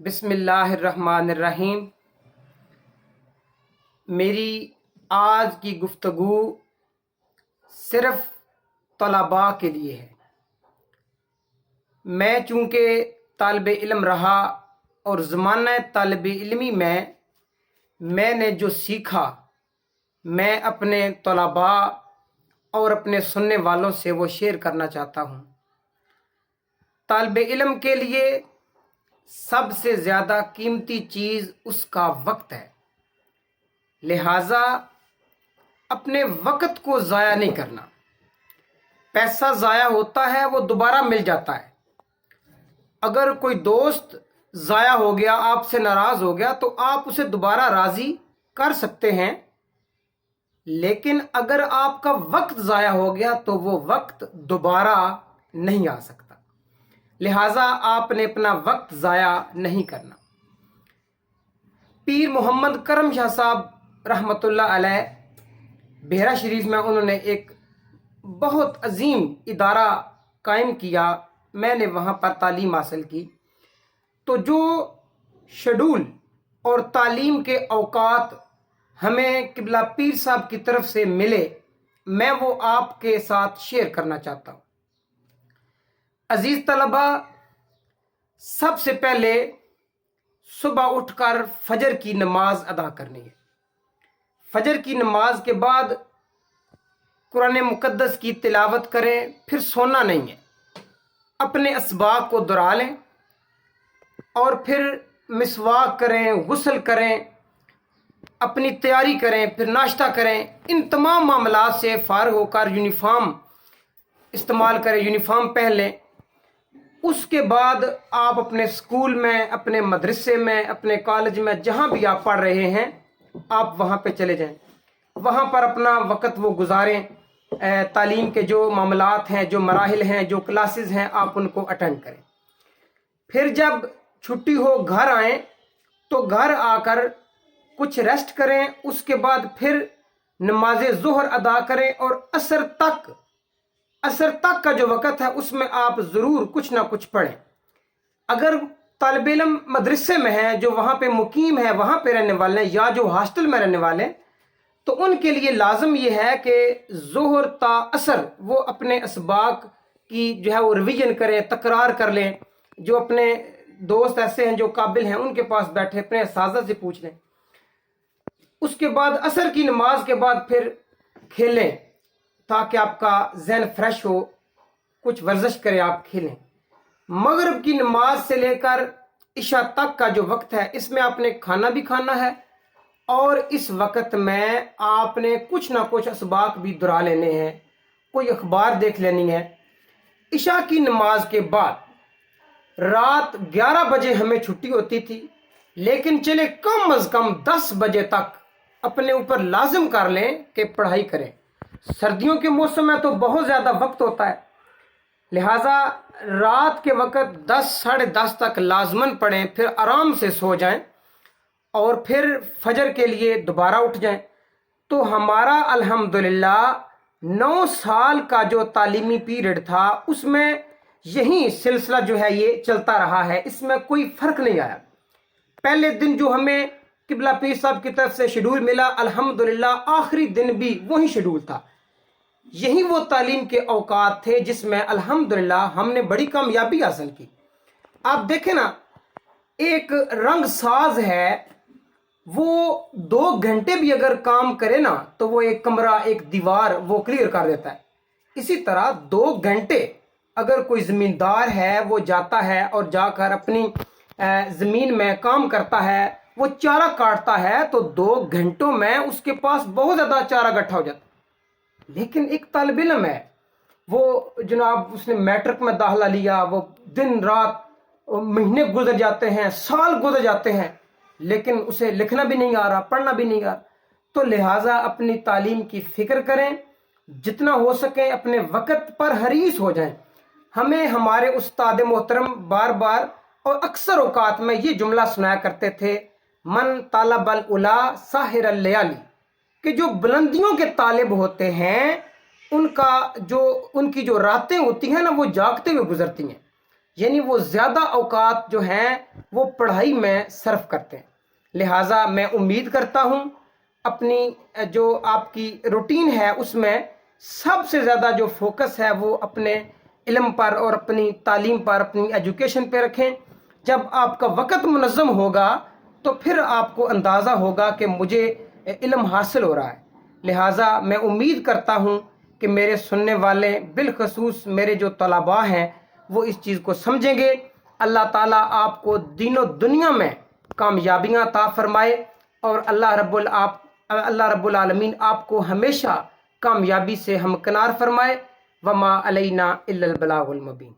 بسم اللہ الرحمن الرحیم۔ میری آج کی گفتگو صرف طلباء کے لیے ہے۔ میں چونکہ طالب علم رہا اور زمانہ طالب علمی میں نے جو سیکھا میں اپنے طلباء اور اپنے سننے والوں سے وہ شیئر کرنا چاہتا ہوں۔ طالب علم کے لیے سب سے زیادہ قیمتی چیز اس کا وقت ہے، لہٰذا اپنے وقت کو ضائع نہیں کرنا۔ پیسہ ضائع ہوتا ہے وہ دوبارہ مل جاتا ہے۔ اگر کوئی دوست ضائع ہو گیا، آپ سے ناراض ہو گیا، تو آپ اسے دوبارہ راضی کر سکتے ہیں، لیکن اگر آپ کا وقت ضائع ہو گیا تو وہ وقت دوبارہ نہیں آ سکتا۔ لہٰذا آپ نے اپنا وقت ضائع نہیں کرنا۔ پیر محمد کرم شاہ صاحب رحمۃ اللہ علیہ بحیرہ شریف میں انہوں نے ایک بہت عظیم ادارہ قائم کیا، میں نے وہاں پر تعلیم حاصل کی۔ تو جو شیڈول اور تعلیم کے اوقات ہمیں قبلہ پیر صاحب کی طرف سے ملے، میں وہ آپ کے ساتھ شیئر کرنا چاہتا ہوں۔ عزیز طلبہ، سب سے پہلے صبح اٹھ کر فجر کی نماز ادا کرنی ہے۔ فجر کی نماز کے بعد قرآن مقدس کی تلاوت کریں، پھر سونا نہیں ہے۔ اپنے اسباق کو دہرا لیں اور پھر مسواک کریں، غسل کریں، اپنی تیاری کریں، پھر ناشتہ کریں۔ ان تمام معاملات سے فارغ ہو کر یونیفارم استعمال کریں، یونیفارم پہن لیں۔ اس کے بعد آپ اپنے اسکول میں، اپنے مدرسے میں، اپنے کالج میں، جہاں بھی آپ پڑھ رہے ہیں، آپ وہاں پہ چلے جائیں، وہاں پر اپنا وقت وہ گزاریں۔ تعلیم کے جو معاملات ہیں، جو مراحل ہیں، جو کلاسز ہیں، آپ ان کو اٹینڈ کریں۔ پھر جب چھٹی ہو گھر آئیں تو گھر آ کر کچھ ریسٹ کریں۔ اس کے بعد پھر نماز ظہر ادا کریں اور عصر تک کا جو وقت ہے اس میں آپ ضرور کچھ نہ کچھ پڑھیں۔ اگر طالب علم مدرسے میں ہیں، جو وہاں پہ مقیم ہے، وہاں پہ رہنے والے ہیں، یا جو ہاسٹل میں رہنے والے ہیں، تو ان کے لیے لازم یہ ہے کہ ظہر تا عصر وہ اپنے اسباق کی جو ہے وہ ریویژن کریں، تکرار کر لیں۔ جو اپنے دوست ایسے ہیں جو قابل ہیں، ان کے پاس بیٹھے اپنے اساتذہ سے پوچھ لیں۔ اس کے بعد عصر کی نماز کے بعد پھر کھیلیں تاکہ آپ کا ذہن فریش ہو، کچھ ورزش کریں، آپ کھیلیں۔ مغرب کی نماز سے لے کر عشاء تک کا جو وقت ہے، اس میں آپ نے کھانا بھی کھانا ہے، اور اس وقت میں آپ نے کچھ نہ کچھ اسباق بھی دہرا لینے ہیں، کوئی اخبار دیکھ لینی ہے۔ عشاء کی نماز کے بعد رات 11 بجے ہمیں چھٹی ہوتی تھی، لیکن چلے کم از کم 10 بجے تک اپنے اوپر لازم کر لیں کہ پڑھائی کریں۔ سردیوں کے موسم میں تو بہت زیادہ وقت ہوتا ہے، لہٰذا رات کے وقت 10 ساڑھے 10 تک لازماً پڑھیں، پھر آرام سے سو جائیں اور پھر فجر کے لیے دوبارہ اٹھ جائیں۔ تو ہمارا الحمدللہ 9 سال کا جو تعلیمی پیریڈ تھا، اس میں یہی سلسلہ جو ہے یہ چلتا رہا ہے، اس میں کوئی فرق نہیں آیا۔ پہلے دن جو ہمیں قبلہ پیر صاحب کی طرف سے شیڈول ملا، الحمدللہ آخری دن بھی وہی شیڈول تھا۔ یہی وہ تعلیم کے اوقات تھے جس میں الحمدللہ ہم نے بڑی کامیابی حاصل کی۔ آپ دیکھیں نا، ایک رنگ ساز ہے، وہ 2 گھنٹے بھی اگر کام کرے نا تو وہ ایک کمرہ، ایک دیوار وہ کلیئر کر دیتا ہے۔ اسی طرح 2 گھنٹے اگر کوئی زمیندار ہے، وہ جاتا ہے اور جا کر اپنی زمین میں کام کرتا ہے، وہ چارہ کاٹتا ہے، تو 2 گھنٹوں میں اس کے پاس بہت زیادہ چارہ اکٹھا ہو جاتا ہے۔ لیکن ایک طالب علم ہے، وہ جناب اس نے میٹرک میں داخلہ لیا، وہ دن رات مہینے گزر جاتے ہیں، سال گزر جاتے ہیں، لیکن اسے لکھنا بھی نہیں آ رہا، پڑھنا بھی نہیں آ رہا۔ تو لہٰذا اپنی تعلیم کی فکر کریں، جتنا ہو سکے اپنے وقت پر حریص ہو جائیں۔ ہمیں ہمارے استاد محترم بار بار اور اکثر اوقات میں یہ جملہ سنایا کرتے تھے، من طالب العلا ساحر اللیالی، کہ جو بلندیوں کے طالب ہوتے ہیں ان کی جو راتیں ہوتی ہیں نا، وہ جاگتے ہوئے گزرتی ہیں۔ یعنی وہ زیادہ اوقات جو ہیں وہ پڑھائی میں صرف کرتے ہیں. لہٰذا میں امید کرتا ہوں اپنی جو آپ کی روٹین ہے اس میں سب سے زیادہ جو فوکس ہے وہ اپنے علم پر اور اپنی تعلیم پر، اپنی ایجوکیشن پہ رکھیں. جب آپ کا وقت منظم ہوگا تو پھر آپ کو اندازہ ہوگا کہ مجھے علم حاصل ہو رہا ہے. لہٰذا میں امید کرتا ہوں کہ میرے سننے والے بالخصوص میرے جو طلباء ہیں وہ اس چیز کو سمجھیں گے. اللہ تعالیٰ آپ کو دین و دنیا میں کامیابیاں عطا فرمائے، اور اللہ رب العالمین آپ کو ہمیشہ کامیابی سے ہمکنار فرمائے. وما علینا الا البلاغ المبین.